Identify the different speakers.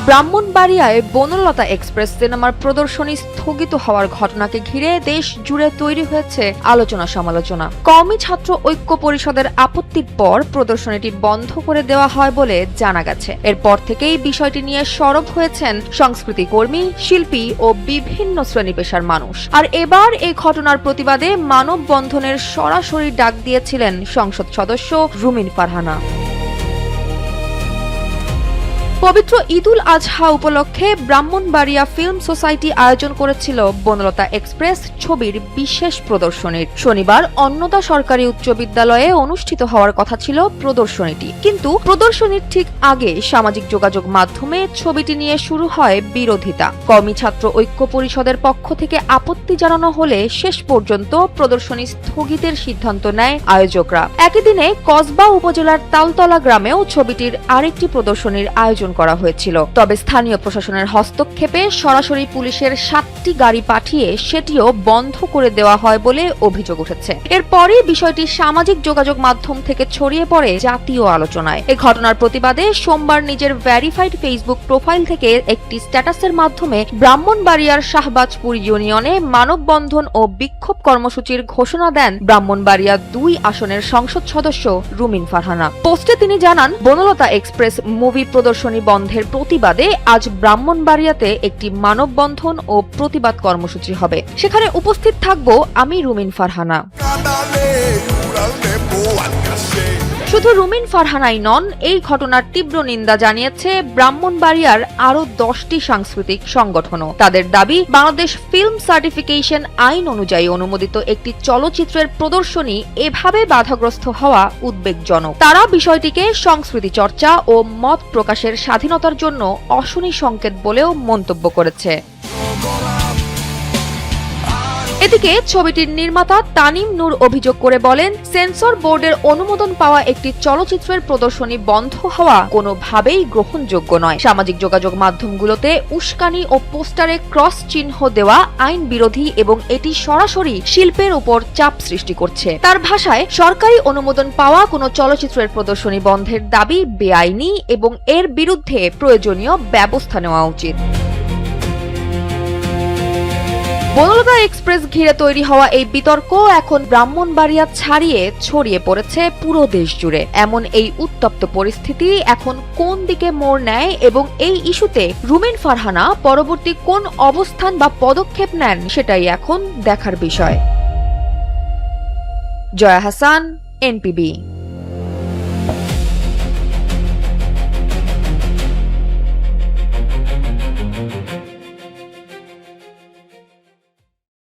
Speaker 1: ব্রাহ্মণবাড়িয়ায় Banalata express সিনেমার প্রদর্শনী স্থগিত হওয়ার ঘটনাকে ঘিরে দেশ জুড়ে তৈরি হয়েছে আলোচনা সমালোচনা। কওমি ছাত্র ঐক্য পরিষদের আপত্তির পর প্রদর্শনীটি বন্ধ করে দেওয়া হয় বলে জানা গেছে। এরপর থেকেই বিষয়টি নিয়ে সরব হয়েছেন সংস্কৃতি কর্মী, শিল্পী ও বিভিন্ন শ্রেণী পেশার মানুষ। আর এবার এই ঘটনার প্রতিবাদে মানববন্ধনের সরাসরি ডাক দিয়েছিলেন সংসদ সদস্য রুমিন ফারহানা। পবিত্র ঈদুল আজহা উপলক্ষে ব্রাহ্মণবাড়িয়া ফিল্ম সোসাইটি আয়োজন করেছিল বনলতা এক্সপ্রেস ছবির বিশেষ প্রদর্শনীর। শনিবার অন্নদা সরকারি উচ্চ বিদ্যালয়ে অনুষ্ঠিত হওয়ার কথা ছিল প্রদর্শনীটি, কিন্তু প্রদর্শনীর ঠিক আগে সামাজিক যোগাযোগ মাধ্যমে ছবিটি নিয়ে শুরু হয় বিরোধিতা। কওমি ছাত্র ঐক্য পরিষদের পক্ষ থেকে আপত্তি জানানো হলে শেষ পর্যন্ত প্রদর্শনী স্থগিতের সিদ্ধান্ত নেয় আয়োজকরা। একই দিনে কসবা উপজেলার তালতলা গ্রামেও ছবিটির আরেকটি প্রদর্শনীর আয়োজন করা হয়েছিল। তবে স্থানীয় প্রশাসনের হস্তক্ষেপে সরাসরি পুলিশের 7টি গাড়ি পাঠিয়ে সেটিও বন্ধ করে দেওয়া হয় বলে অভিযোগ উঠেছে। এরপরই বিষয়টি সামাজিক যোগাযোগ মাধ্যম থেকে ছড়িয়ে পড়ে জাতীয় আলোচনায়। এই ঘটনার প্রতিবাদে সোমবার নিজের ভেরিফাইড ফেসবুক প্রোফাইল থেকে একটি স্ট্যাটাসের মাধ্যমে ব্রাহ্মণবাড়িয়ার শাহবাজপুর ইউনিয়নে মানববন্ধন ও বিক্ষোভ কর্মসূচির ঘোষণা দেন ব্রাহ্মণবাড়িয়া 2 আসনের সংসদ সদস্য রুমিন ফারহানা। পোস্টে তিনি জানান, বনলতা এক্সপ্রেস মুভি প্রদর্শনী বন্ধের প্রতিবাদে আজ ব্রাহ্মণবাড়িয়াতে একটি মানববন্ধন ও প্রতিবাদ কর্মসূচি হবে। সেখানে উপস্থিত থাকব আমি রুমিন ফারহানা। শুধু রুমিন ফারহানাই নন, এই ঘটনার তীব্র নিন্দা জানিয়েছে ব্রাহ্মণবাড়িয়ার আরো 10টি সাংস্কৃতিক সংগঠনও। তাদের দাবি, বাংলাদেশ ফিল্ম সার্টিফিকেশন আইন অনুযায়ী অনুমোদিত একটি চলচ্চিত্রের প্রদর্শনী এভাবে বাধাগ্রস্ত হওয়া উদ্বেগজনক। তারা বিষয়টিকে সংস্কৃতি চর্চা ও মত প্রকাশের স্বাধীনতার জন্য অশনি সংকেত বলেও মন্তব্য করেছে। এদিকে ছবিটির নির্মাতা তানিম নূর অভিযোগ করে বলেন, সেন্সর বোর্ডের অনুমোদন পাওয়া একটি চলচ্চিত্রের প্রদর্শনী বন্ধ হওয়া কোনোভাবেই গ্রহণযোগ্য নয়। সামাজিক যোগাযোগ মাধ্যমগুলোতে উস্কানি ও পোস্টারে ক্রস চিহ্ন দেওয়া আইন বিরোধী এবং এটি সরাসরি শিল্পের উপর চাপ সৃষ্টি করছে। তার ভাষায়, সরকারি অনুমোদন পাওয়া কোনো চলচ্চিত্রের প্রদর্শনী বন্ধের দাবি বেআইনি এবং এর বিরুদ্ধে প্রয়োজনীয় ব্যবস্থা নেওয়া উচিত। বনলতা এক্সপ্রেস ঘিরে তৈরি হওয়া এই বিতর্ক এখন ব্রাহ্মণবাড়িয়া ছাড়িয়ে ছড়িয়ে পড়েছে পুরো দেশ জুড়ে। এমন এই উত্তপ্ত পরিস্থিতি এখন কোন দিকে মোড় নেয় এবং এই ইস্যুতে রুমিন ফারহানা পরবর্তী কোন অবস্থান বা পদক্ষেপ নেন, সেটাই এখন দেখার বিষয়। জয়া হাসান, NPB।